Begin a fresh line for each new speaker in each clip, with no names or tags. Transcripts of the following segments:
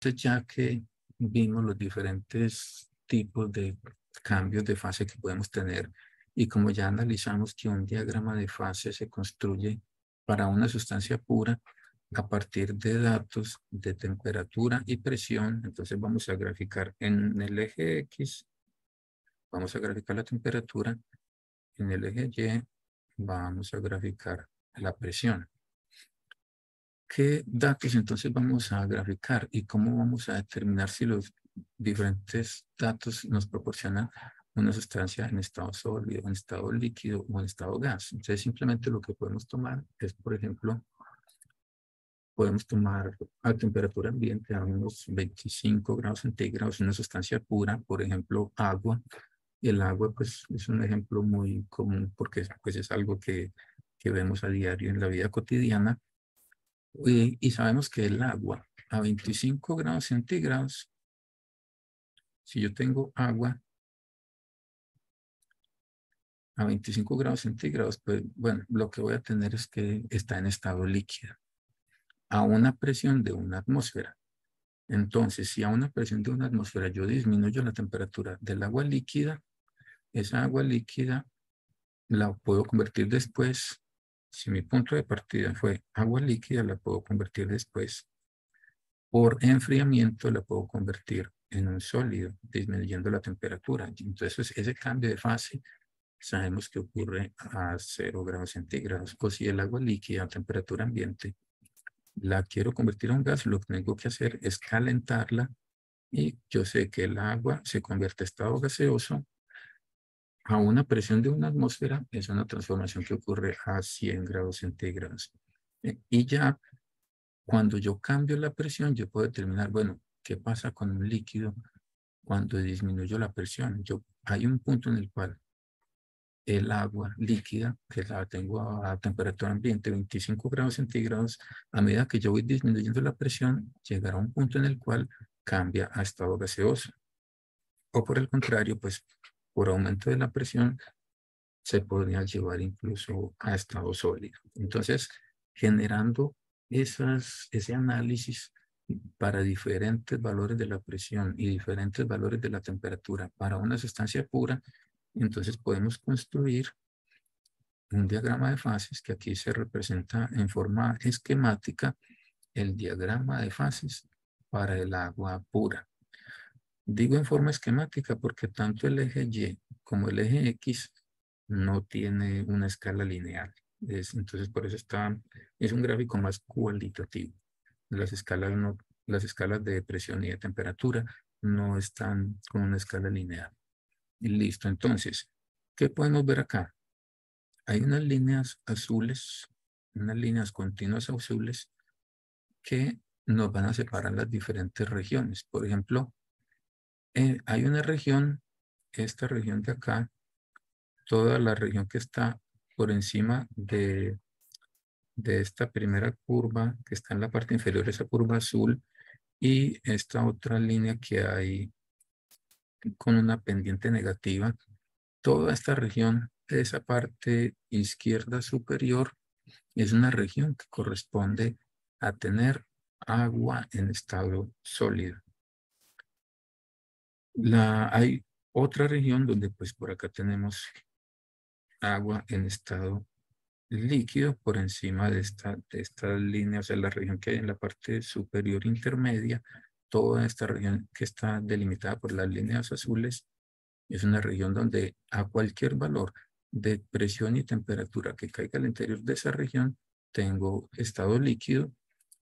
Entonces, ya que vimos los diferentes tipos de cambios de fase que podemos tener y como ya analizamos que un diagrama de fase se construye para una sustancia pura a partir de datos de temperatura y presión, entonces vamos a graficar en el eje X, vamos a graficar la temperatura, en el eje Y vamos a graficar la presión. ¿Qué datos entonces vamos a graficar y cómo vamos a determinar si los diferentes datos nos proporcionan una sustancia en estado sólido, en estado líquido o en estado gas? Entonces simplemente lo que podemos tomar es, por ejemplo, podemos tomar a temperatura ambiente a unos 25 grados centígrados una sustancia pura, por ejemplo, agua. Y el agua pues es un ejemplo muy común porque pues, es algo que vemos a diario en la vida cotidiana. Y sabemos que el agua a 25 grados centígrados, si yo tengo agua a 25 grados centígrados, pues bueno, lo que voy a tener es que está en estado líquido, a una presión de una atmósfera. Entonces, si a una presión de una atmósfera yo disminuyo la temperatura del agua líquida, esa agua líquida la puedo convertir después, si mi punto de partida fue agua líquida, la puedo convertir después por enfriamiento, la puedo convertir en un sólido, disminuyendo la temperatura. Entonces, ese cambio de fase sabemos que ocurre a 0 grados centígrados. O si el agua líquida a temperatura ambiente la quiero convertir a un gas, lo que tengo que hacer es calentarla y yo sé que el agua se convierte a estado gaseoso a una presión de una atmósfera. Es una transformación que ocurre a 100 grados centígrados. Y ya cuando yo cambio la presión, yo puedo determinar, bueno, ¿qué pasa con un líquido cuando disminuyo la presión? Hay un punto en el cual el agua líquida, que la tengo a temperatura ambiente, 25 grados centígrados, a medida que yo voy disminuyendo la presión, llegará a un punto en el cual cambia a estado gaseoso. O por el contrario, pues por aumento de la presión, se podría llevar incluso a estado sólido. Entonces, generando ese análisis para diferentes valores de la presión y diferentes valores de la temperatura para una sustancia pura, entonces podemos construir un diagrama de fases que aquí se representa en forma esquemática, el diagrama de fases para el agua pura. Digo en forma esquemática porque tanto el eje Y como el eje X no tiene una escala lineal. Entonces, por eso es un gráfico más cualitativo. Las escalas, no, las escalas de presión y de temperatura no están con una escala lineal. Y listo. Entonces, ¿qué podemos ver acá? Hay unas líneas azules, unas líneas continuas azules que nos van a separar las diferentes regiones. Por ejemplo, hay una región, esta región de acá, toda la región que está por encima de esta primera curva que está en la parte inferior, esa curva azul, y esta otra línea que hay con una pendiente negativa, toda esta región, esa parte izquierda superior, es una región que corresponde a tener agua en estado sólido. Hay otra región donde pues por acá tenemos agua en estado líquido por encima de esta línea, o sea, la región que hay en la parte superior intermedia, toda esta región que está delimitada por las líneas azules, es una región donde a cualquier valor de presión y temperatura que caiga al interior de esa región, tengo estado líquido,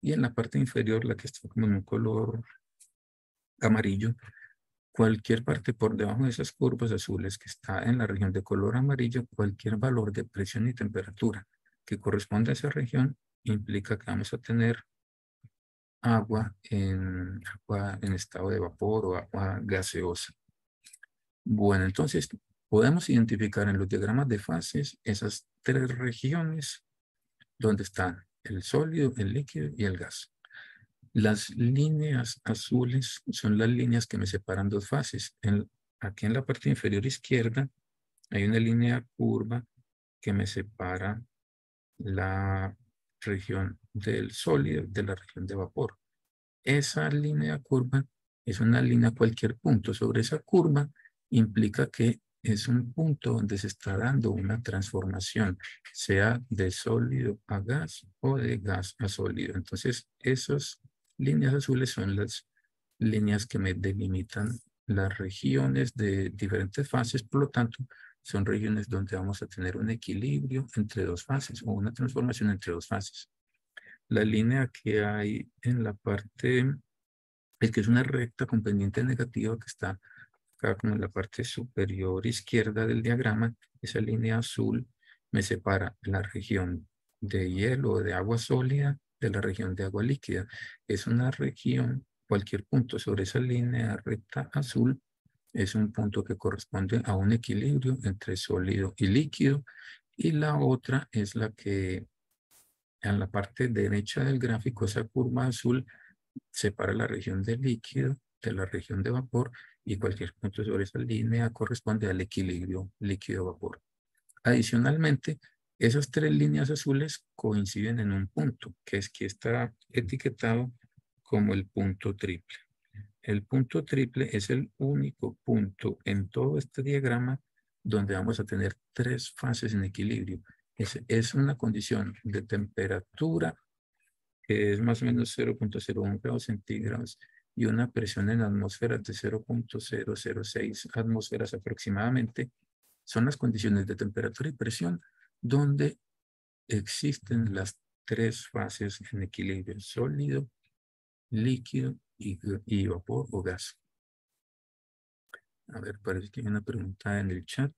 y en la parte inferior, la que está como en un color amarillo, cualquier parte por debajo de esas curvas azules que está en la región de color amarillo, cualquier valor de presión y temperatura que corresponde a esa región implica que vamos a tener agua en estado de vapor o agua gaseosa. Bueno, entonces podemos identificar en los diagramas de fases esas tres regiones donde están el sólido, el líquido y el gas. Las líneas azules son las líneas que me separan dos fases. Aquí en la parte inferior izquierda hay una línea curva que me separa la región del sólido de la región de vapor. Esa línea curva es una línea a cualquier punto. Sobre esa curva implica que es un punto donde se está dando una transformación, sea de sólido a gas o de gas a sólido. Entonces, esas líneas azules son las líneas que me delimitan las regiones de diferentes fases. Por lo tanto, son regiones donde vamos a tener un equilibrio entre dos fases o una transformación entre dos fases. La línea que hay en la parte, es que es una recta con pendiente negativa que está acá como en la parte superior izquierda del diagrama, esa línea azul me separa la región de hielo o de agua sólida de la región de agua líquida. Es una región, cualquier punto sobre esa línea recta azul es un punto que corresponde a un equilibrio entre sólido y líquido, y la otra es la que en la parte derecha del gráfico, esa curva azul separa la región de líquido de la región de vapor, y cualquier punto sobre esa línea corresponde al equilibrio líquido-vapor. Adicionalmente, esas tres líneas azules coinciden en un punto, que es que está etiquetado como el punto triple. El punto triple es el único punto en todo este diagrama donde vamos a tener tres fases en equilibrio. Es una condición de temperatura que es más o menos 0.01 grados centígrados y una presión en atmósferas de 0.006 atmósferas aproximadamente. Son las condiciones de temperatura y presión donde existen las tres fases en equilibrio: sólido, líquido y vapor o gas. A ver, parece que hay una pregunta en el chat.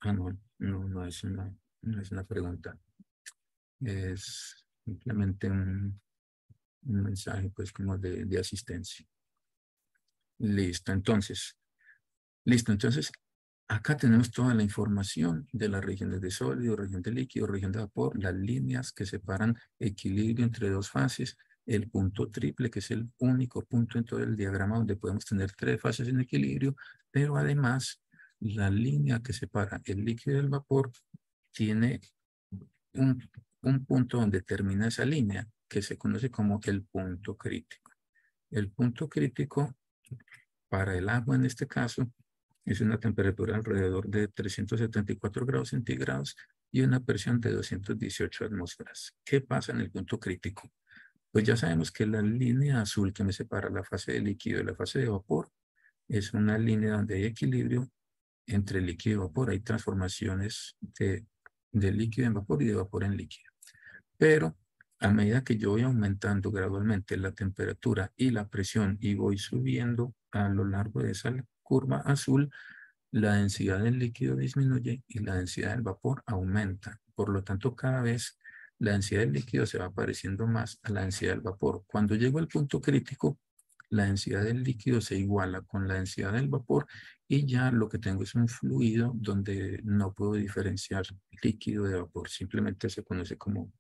Ah, no es una pregunta. Es simplemente un mensaje, pues, como de asistencia. Listo, entonces. Listo, entonces, acá tenemos toda la información de las regiones de sólido, región de líquido, región de vapor, las líneas que separan equilibrio entre dos fases, el punto triple, que es el único punto en todo el diagrama donde podemos tener tres fases en equilibrio, pero además la línea que separa el líquido del vapor tiene un, un punto donde termina esa línea, que se conoce como el punto crítico. El punto crítico para el agua en este caso es una temperatura alrededor de 374 grados centígrados y una presión de 218 atmósferas. ¿Qué pasa en el punto crítico? Pues ya sabemos que la línea azul que me separa la fase de líquido de la fase de vapor es una línea donde hay equilibrio entre líquido y vapor. Hay transformaciones de líquido en vapor y de vapor en líquido. Pero a medida que yo voy aumentando gradualmente la temperatura y la presión y voy subiendo a lo largo de esa curva azul, la densidad del líquido disminuye y la densidad del vapor aumenta. Por lo tanto, cada vez la densidad del líquido se va pareciendo más a la densidad del vapor. Cuando llego al punto crítico, la densidad del líquido se iguala con la densidad del vapor y ya lo que tengo es un fluido donde no puedo diferenciar líquido de vapor. Simplemente se conoce como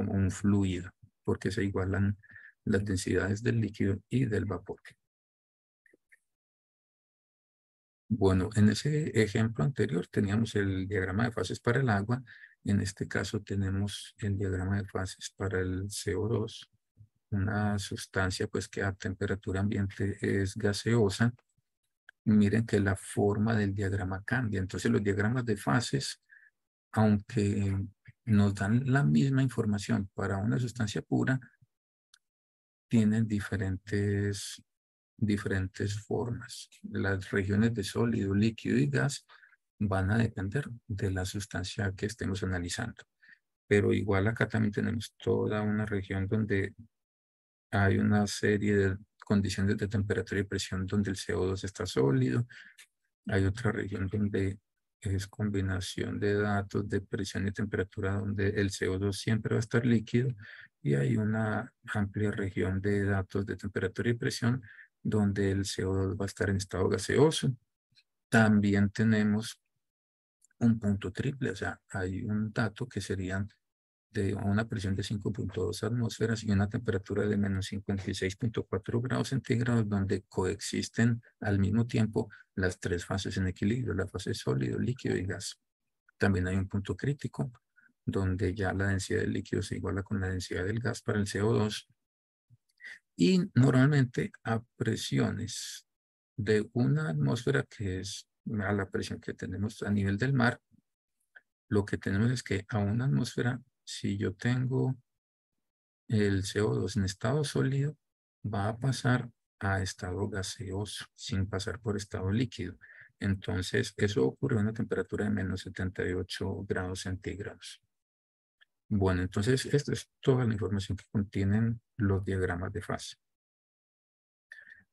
un fluido porque se igualan las densidades del líquido y del vapor. Bueno, en ese ejemplo anterior teníamos el diagrama de fases para el agua. En este caso tenemos el diagrama de fases para el CO2, una sustancia pues que a temperatura ambiente es gaseosa. Miren que la forma del diagrama cambia. Entonces los diagramas de fases aunque nos dan la misma información para una sustancia pura, tienen diferentes formas. Las regiones de sólido, líquido y gas van a depender de la sustancia que estemos analizando. Pero igual acá también tenemos toda una región donde hay una serie de condiciones de temperatura y presión donde el CO2 está sólido. Hay otra región donde es combinación de datos de presión y temperatura donde el CO2 siempre va a estar líquido. Y hay una amplia región de datos de temperatura y presión donde el CO2 va a estar en estado gaseoso. También tenemos un punto triple, o sea, hay un dato que serían de una presión de 5.2 atmósferas y una temperatura de menos 56.4 grados centígrados, donde coexisten al mismo tiempo las tres fases en equilibrio, la fase sólido, líquido y gas. También hay un punto crítico, donde ya la densidad del líquido se iguala con la densidad del gas para el CO2. Y normalmente a presiones de una atmósfera, que es a la presión que tenemos a nivel del mar, lo que tenemos es que a una atmósfera, si yo tengo el CO2 en estado sólido, va a pasar a estado gaseoso, sin pasar por estado líquido. Entonces, eso ocurre a una temperatura de menos 78 grados centígrados. Bueno, entonces, esta es toda la información que contienen los diagramas de fase.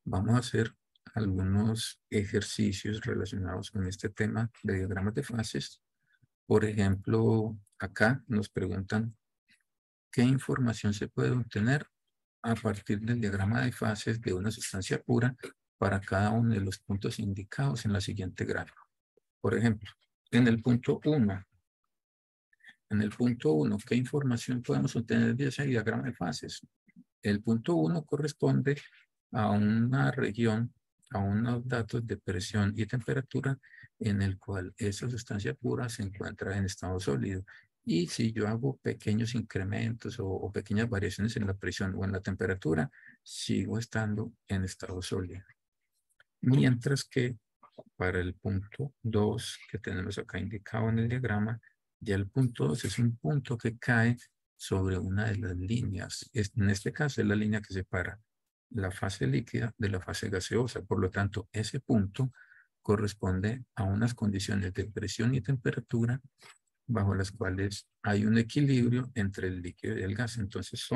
Vamos a hacer algunos ejercicios relacionados con este tema de diagramas de fases. Por ejemplo, acá nos preguntan qué información se puede obtener a partir del diagrama de fases de una sustancia pura para cada uno de los puntos indicados en la siguiente gráfica. Por ejemplo, en el punto 1, ¿qué información podemos obtener de ese diagrama de fases? El punto 1 corresponde a una región, a unos datos de presión y temperatura en el cual esa sustancia pura se encuentra en estado sólido. Y si yo hago pequeños incrementos o pequeñas variaciones en la presión o en la temperatura, sigo estando en estado sólido. Mientras que para el punto 2 que tenemos acá indicado en el diagrama, ya el punto 2 es un punto que cae sobre una de las líneas. En este caso es la línea que separa la fase líquida de la fase gaseosa. Por lo tanto, ese punto corresponde a unas condiciones de presión y temperatura bajo las cuales hay un equilibrio entre el líquido y el gas. Entonces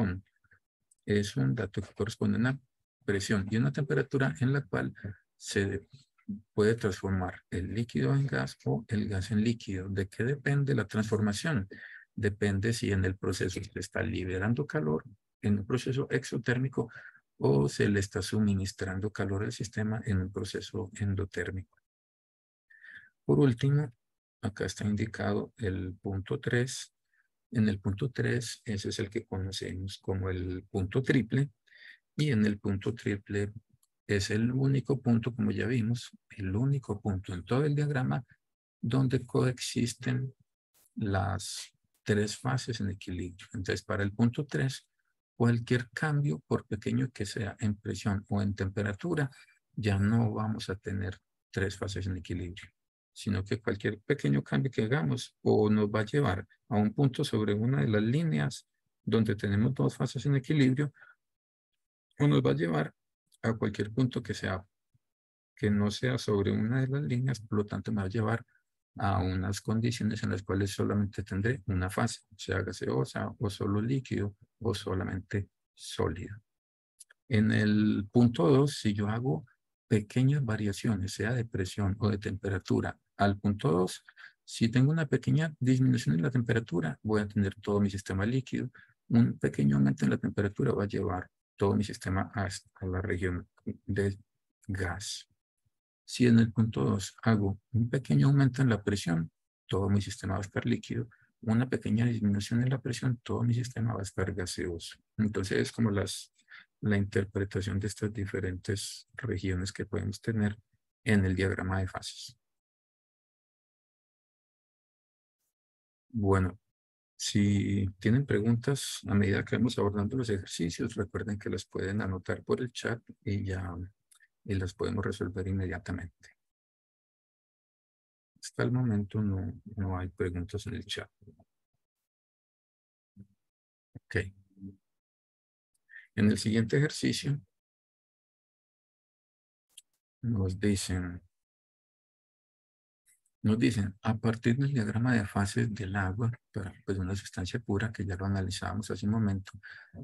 es un dato que corresponde a una presión y una temperatura en la cual se puede transformar el líquido en gas o el gas en líquido. ¿De qué depende la transformación? Depende si en el proceso se está liberando calor en un proceso exotérmico o se le está suministrando calor al sistema en un proceso endotérmico. Por último, acá está indicado el punto 3. En el punto 3, ese es el que conocemos como el punto triple. Y en el punto triple es el único punto, como ya vimos, el único punto en todo el diagrama donde coexisten las tres fases en equilibrio. Entonces, para el punto 3, cualquier cambio, por pequeño que sea en presión o en temperatura, ya no vamos a tener tres fases en equilibrio, sino que cualquier pequeño cambio que hagamos o nos va a llevar a un punto sobre una de las líneas donde tenemos dos fases en equilibrio, o nos va a llevar a cualquier punto que no sea sobre una de las líneas, por lo tanto me va a llevar a unas condiciones en las cuales solamente tendré una fase, sea gaseosa o solo líquido o solamente sólido. En el punto 2, si yo hago pequeñas variaciones, sea de presión o de temperatura, al punto 2, si tengo una pequeña disminución en la temperatura, voy a tener todo mi sistema líquido. Un pequeño aumento en la temperatura va a llevar todo mi sistema a la región de gas. Si en el punto 2 hago un pequeño aumento en la presión, todo mi sistema va a estar líquido. Una pequeña disminución en la presión, todo mi sistema va a estar gaseoso. Entonces es como la interpretación de estas diferentes regiones que podemos tener en el diagrama de fases. Bueno, si tienen preguntas a medida que vamos abordando los ejercicios, recuerden que las pueden anotar por el chat y las podemos resolver inmediatamente. Hasta el momento no hay preguntas en el chat. Ok. En el siguiente ejercicio nos dicen, a partir del diagrama de fases del agua, para pues, una sustancia pura, que ya lo analizábamos hace un momento,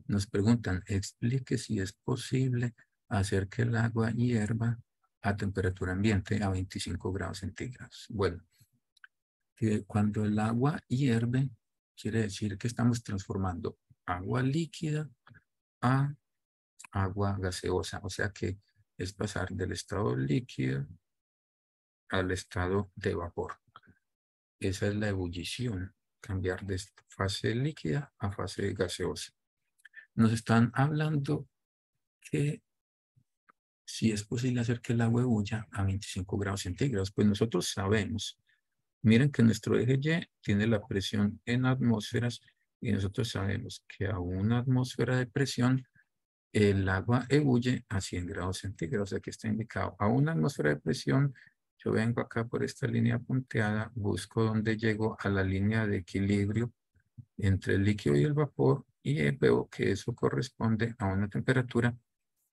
nos preguntan, explique si es posible hacer que el agua hierva a temperatura ambiente a 25 grados centígrados. Bueno, que cuando el agua hierve, quiere decir que estamos transformando agua líquida a agua gaseosa, o sea que es pasar del estado líquido al estado de vapor. Esa es la ebullición, cambiar de fase líquida a fase gaseosa. Nos están hablando que si es posible hacer que el agua ebulla a 25 grados centígrados, pues nosotros sabemos, miren que nuestro eje Y tiene la presión en atmósferas y nosotros sabemos que a una atmósfera de presión el agua ebulle a 100 grados centígrados. Aquí está indicado a una atmósfera de presión. Yo vengo acá por esta línea punteada, busco donde llego a la línea de equilibrio entre el líquido y el vapor y veo que eso corresponde a una temperatura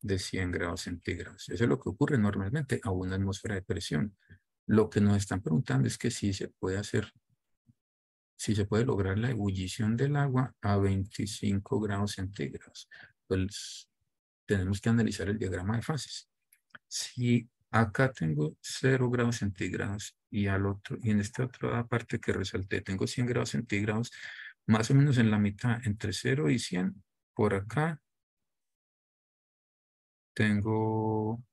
de 100 grados centígrados. Eso es lo que ocurre normalmente a una atmósfera de presión. Lo que nos están preguntando es que si se puede hacer, si se puede lograr la ebullición del agua a 25 grados centígrados. Pues tenemos que analizar el diagrama de fases. Si acá tengo 0 grados centígrados y en esta otra parte que resalté tengo 100 grados centígrados, más o menos en la mitad, entre 0 y 100, por acá tengo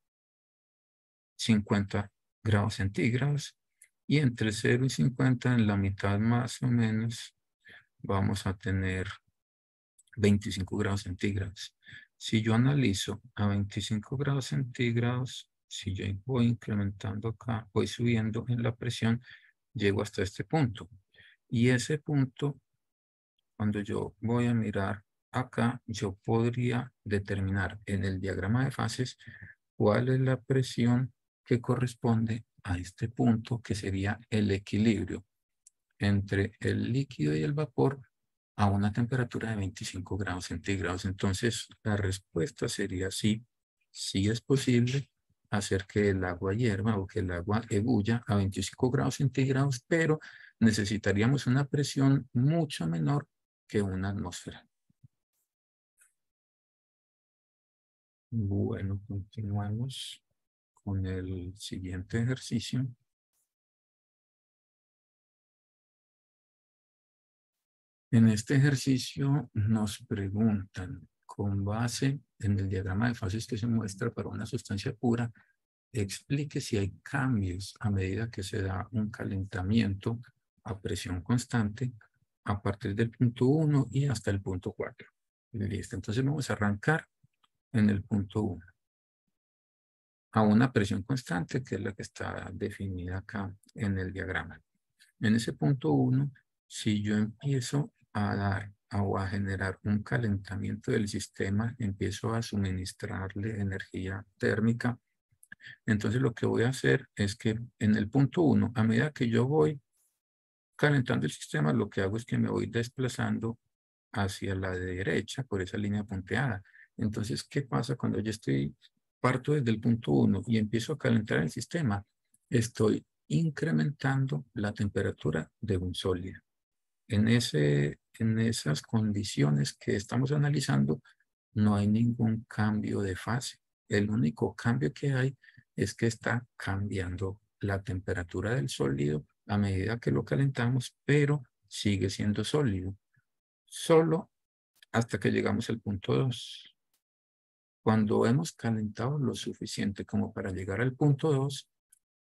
50 grados centígrados y entre 0 y 50 en la mitad más o menos vamos a tener 25 grados centígrados. Si yo analizo a 25 grados centígrados, si yo voy incrementando acá, voy subiendo en la presión, llego hasta este punto. Y ese punto, cuando yo voy a mirar acá, yo podría determinar en el diagrama de fases cuál es la presión que corresponde a este punto, que sería el equilibrio entre el líquido y el vapor a una temperatura de 25 grados centígrados. Entonces, la respuesta sería sí, sí es posible hacer que el agua hierva o que el agua ebulla a 25 grados centígrados, pero necesitaríamos una presión mucho menor que una atmósfera. Bueno, continuamos con el siguiente ejercicio. En este ejercicio nos preguntan, con base en el diagrama de fases que se muestra para una sustancia pura, explique si hay cambios a medida que se da un calentamiento a presión constante a partir del punto 1 y hasta el punto 4. Listo, entonces vamos a arrancar en el punto 1. A una presión constante, que es la que está definida acá en el diagrama. En ese punto 1, si yo empiezo a dar o a generar un calentamiento del sistema, empiezo a suministrarle energía térmica, entonces lo que voy a hacer es que en el punto 1, a medida que yo voy calentando el sistema, lo que hago es que me voy desplazando hacia la derecha por esa línea punteada. Entonces, ¿qué pasa cuando yo parto desde el punto 1 y empiezo a calentar el sistema? Estoy incrementando la temperatura de un sólido. En esas condiciones que estamos analizando, no hay ningún cambio de fase. El único cambio que hay es que está cambiando la temperatura del sólido a medida que lo calentamos, pero sigue siendo sólido. Solo hasta que llegamos al punto 2. Cuando hemos calentado lo suficiente como para llegar al punto 2,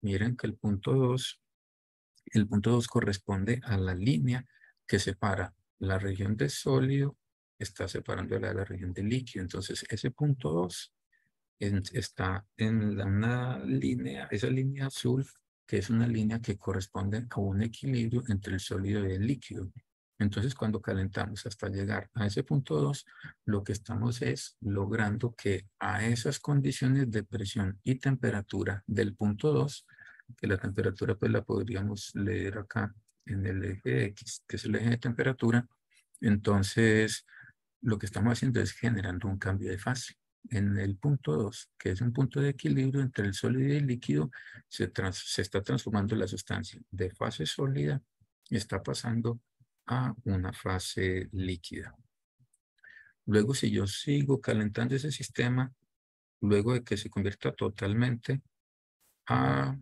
miren que el punto 2 corresponde a la línea que separa la región de sólido, está separándola de la región de líquido. Entonces, ese punto 2 está en una línea, esa línea azul, que es una línea que corresponde a un equilibrio entre el sólido y el líquido. Entonces, cuando calentamos hasta llegar a ese punto 2, lo que estamos es logrando que a esas condiciones de presión y temperatura del punto 2 que la temperatura pues la podríamos leer acá en el eje X, que es el eje de temperatura. Entonces, lo que estamos haciendo es generando un cambio de fase. En el punto 2, que es un punto de equilibrio entre el sólido y el líquido, se está transformando la sustancia de fase sólida y está pasando a una fase líquida. Luego, si yo sigo calentando ese sistema, luego de que se convierta totalmente a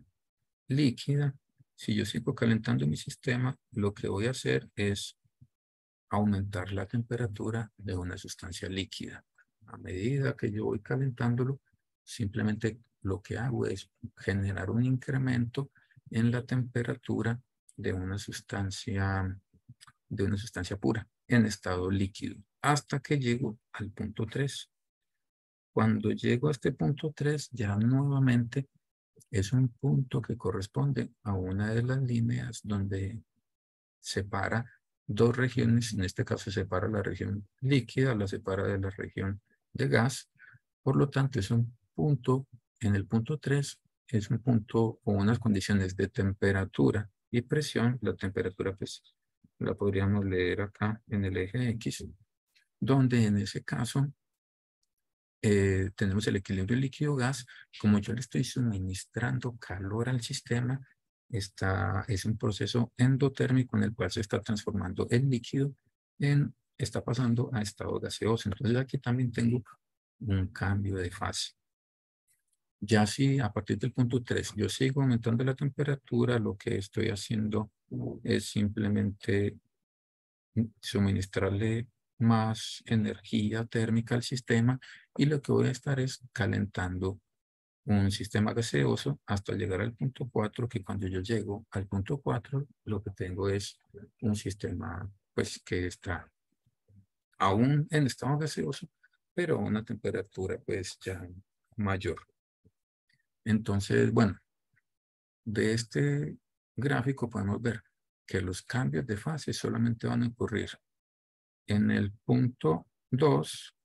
líquida, si yo sigo calentando mi sistema, lo que voy a hacer es aumentar la temperatura de una sustancia líquida. A medida que yo voy calentándolo, simplemente lo que hago es generar un incremento en la temperatura de una sustancia pura en estado líquido hasta que llego al punto 3. Cuando llego a este punto 3, ya nuevamente es un punto que corresponde a una de las líneas donde separa dos regiones. En este caso separa la región líquida, la separa de la región de gas. Por lo tanto, es un punto, en el punto 3, es un punto con unas condiciones de temperatura y presión. La temperatura, pues, la podríamos leer acá en el eje X, donde en ese caso tenemos el equilibrio líquido-gas. Como yo le estoy suministrando calor al sistema, es un proceso endotérmico en el cual se está transformando el líquido está pasando a estado gaseoso. Entonces aquí también tengo un cambio de fase. Ya si a partir del punto 3 yo sigo aumentando la temperatura, lo que estoy haciendo es simplemente suministrarle más energía térmica al sistema, y lo que voy a estar es calentando un sistema gaseoso hasta llegar al punto 4, que cuando yo llego al punto 4 lo que tengo es un sistema pues que está aún en estado gaseoso, pero a una temperatura pues ya mayor. Entonces, bueno, de este gráfico podemos ver que los cambios de fase solamente van a ocurrir en el punto 2,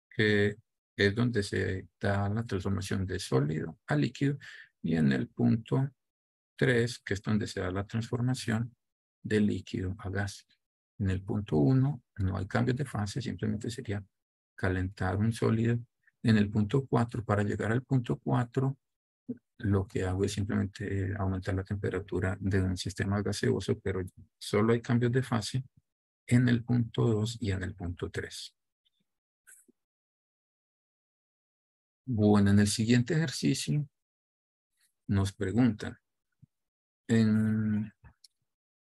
que es donde se da la transformación de sólido a líquido, y en el punto 3, que es donde se da la transformación de líquido a gas. En el punto 1 no hay cambios de fase, simplemente sería calentar un sólido. En el punto 4, para llegar al punto 4, lo que hago es simplemente aumentar la temperatura de un sistema gaseoso, pero solo hay cambios de fase en el punto 2 y en el punto 3. Bueno, en el siguiente ejercicio nos preguntan,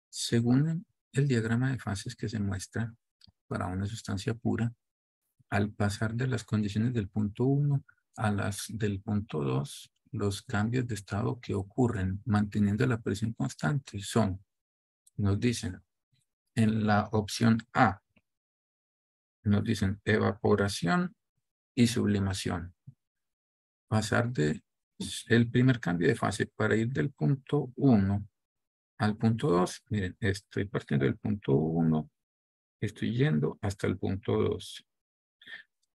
según el diagrama de fases que se muestra para una sustancia pura, al pasar de las condiciones del punto 1 a las del punto 2, los cambios de estado que ocurren manteniendo la presión constante son, nos dicen, en la opción A, nos dicen evaporación y sublimación. Pasar el primer cambio de fase para ir del punto 1 al punto 2, miren, estoy partiendo del punto 1, estoy yendo hasta el punto 2.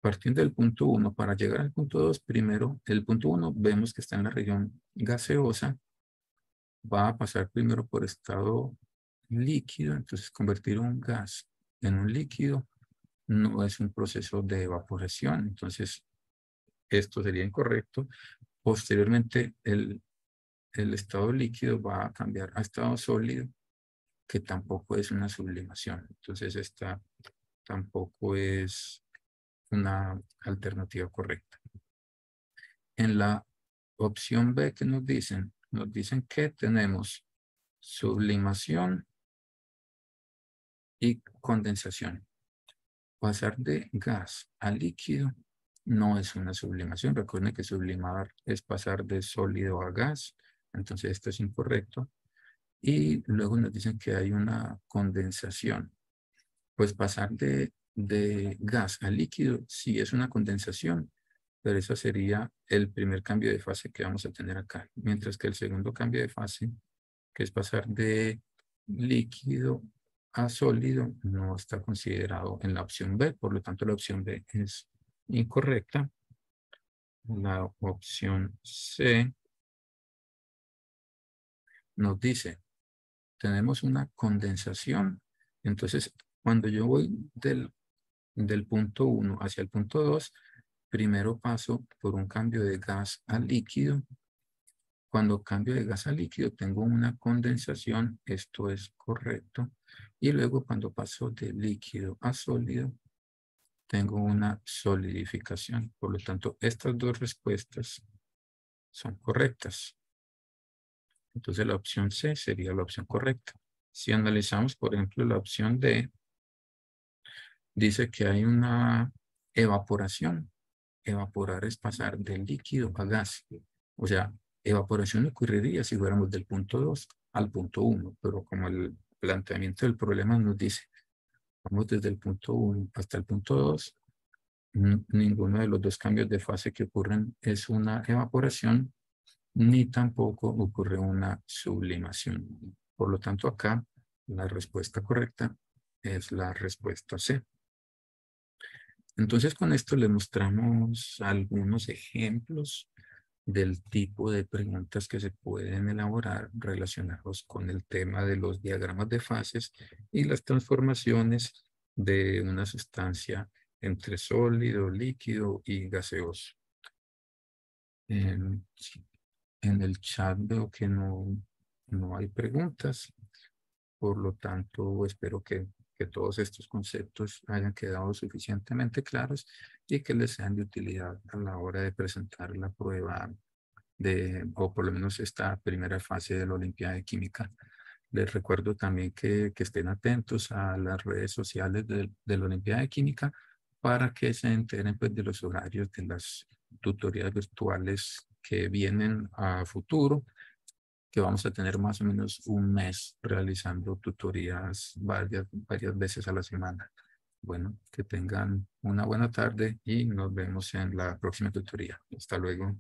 Partiendo del punto 1 para llegar al punto 2, primero, el punto 1 vemos que está en la región gaseosa, va a pasar primero por estado líquido. Entonces convertir un gas en un líquido no es un proceso de evaporación, entonces esto sería incorrecto. Posteriormente, el estado líquido va a cambiar a estado sólido, que tampoco es una sublimación. Entonces esta tampoco es una alternativa correcta. En la opción B, que nos dicen que tenemos sublimación y condensación. Pasar de gas a líquido no es una sublimación. Recuerden que sublimar es pasar de sólido a gas. Entonces esto es incorrecto. Y luego nos dicen que hay una condensación. Pues pasar de gas a líquido sí es una condensación, pero eso sería el primer cambio de fase que vamos a tener acá. Mientras que el segundo cambio de fase, que es pasar de líquido a sólido, no está considerado en la opción B. Por lo tanto, la opción B es incorrecta. La opción C nos dice, tenemos una condensación. Entonces, cuando yo voy del punto 1 hacia el punto 2, primero paso por un cambio de gas a líquido. Cuando cambio de gas a líquido, tengo una condensación, esto es correcto. Y luego cuando paso de líquido a sólido, tengo una solidificación. Por lo tanto, estas dos respuestas son correctas. Entonces la opción C sería la opción correcta. Si analizamos, por ejemplo, la opción D, dice que hay una evaporación. Evaporar es pasar del líquido a gas. O sea, evaporación ocurriría si fuéramos del punto 2 al punto 1, pero como el planteamiento del problema nos dice, vamos desde el punto 1 hasta el punto 2, ninguno de los dos cambios de fase que ocurren es una evaporación, ni tampoco ocurre una sublimación. Por lo tanto, acá la respuesta correcta es la respuesta C. Entonces, con esto le mostramos algunos ejemplos del tipo de preguntas que se pueden elaborar relacionados con el tema de los diagramas de fases y las transformaciones de una sustancia entre sólido, líquido y gaseoso. Sí, en el chat veo que no hay preguntas, por lo tanto espero que todos estos conceptos hayan quedado suficientemente claros y que les sean de utilidad a la hora de presentar la prueba o por lo menos esta primera fase de la Olimpiada de Química. Les recuerdo también que estén atentos a las redes sociales de la Olimpiada de Química para que se enteren pues, de los horarios de las tutorías virtuales que vienen a futuro, que vamos a tener más o menos un mes realizando tutorías varias veces a la semana. Bueno, que tengan una buena tarde y nos vemos en la próxima tutoría. Hasta luego.